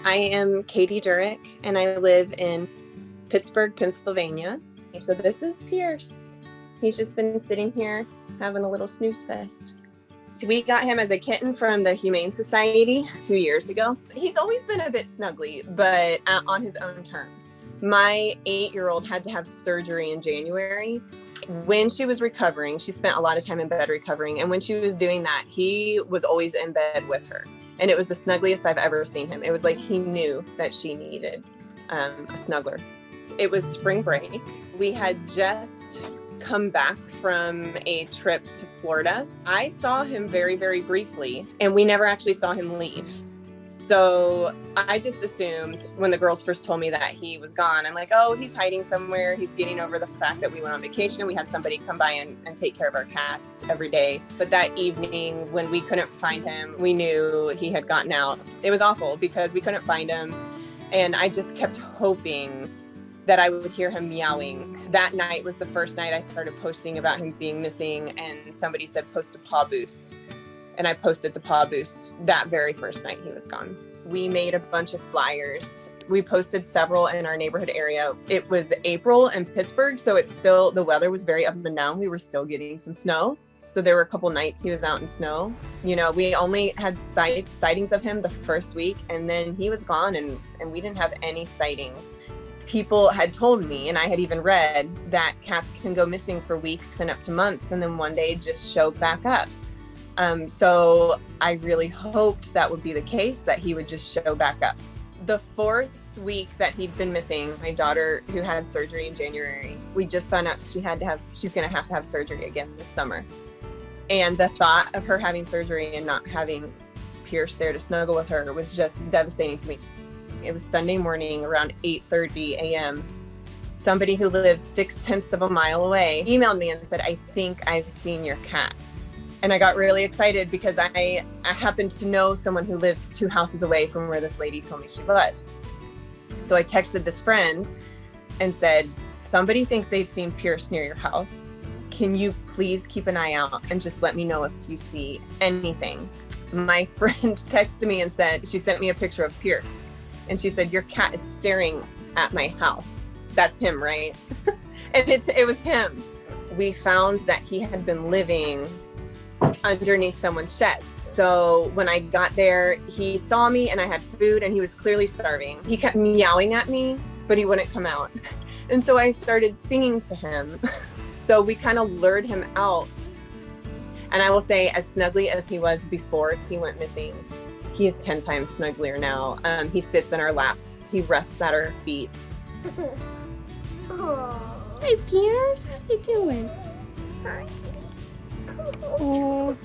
I am Katie Durick, and I live in Pittsburgh, Pennsylvania. So this is Pierce. He's just been sitting here having a little snooze fest. So we got him as a kitten from the Humane Society 2 years ago. He's always been a bit snuggly, but on his own terms. My 8-year-old had to have surgery in January. When she was recovering, she spent a lot of time in bed recovering. And when she was doing that, he was always in bed with her. And it was the snuggliest I've ever seen him. It was like he knew that she needed a snuggler. It was spring break. We had just come back from a trip to Florida. I saw him very, very briefly, and we never actually saw him leave. So I just assumed when the girls first told me that he was gone, I'm like, oh, he's hiding somewhere. He's getting over the fact that we went on vacation and we had somebody come by and take care of our cats every day. But that evening when we couldn't find him, we knew he had gotten out. It was awful because we couldn't find him. And I just kept hoping that I would hear him meowing. That night was the first night I started posting about him being missing, and somebody said, post to PawBoost. And I posted to PawBoost that very first night he was gone. We made a bunch of flyers. We posted several in our neighborhood area. It was April in Pittsburgh, so it's still, the weather was very up and down. We were still getting some snow. So there were a couple nights he was out in snow. You know, we only had sightings of him the first week, and then he was gone, and we didn't have any sightings. People had told me, and I had even read, that cats can go missing for weeks and up to months, and then one day just show back up. So I really hoped that would be the case, that he would just show back up. The 4th week that he'd been missing, my daughter, who had surgery in January, we just found out she's going to have surgery again this summer. And the thought of her having surgery and not having Pierce there to snuggle with her was just devastating to me. It was Sunday morning around 8:30 a.m. Somebody who lives 0.6 of a mile away emailed me and said, I think I've seen your cat. And I got really excited because I happened to know someone who lived 2 houses away from where this lady told me she was. So I texted this friend and said, somebody thinks they've seen Pierce near your house. Can you please keep an eye out and just let me know if you see anything? My friend texted me and said, she sent me a picture of Pierce. And she said, your cat is staring at my house. That's him, right? And it was him. We found that he had been living underneath someone's shed. So when I got there, he saw me and I had food and he was clearly starving. He kept meowing at me, but he wouldn't come out. And so I started singing to him. So we kind of lured him out. And I will say, as snuggly as he was before he went missing, he's 10 times snugglier now. He sits in our laps. He rests at our feet. Hey, Pierce, how you doing? Hi. Oh.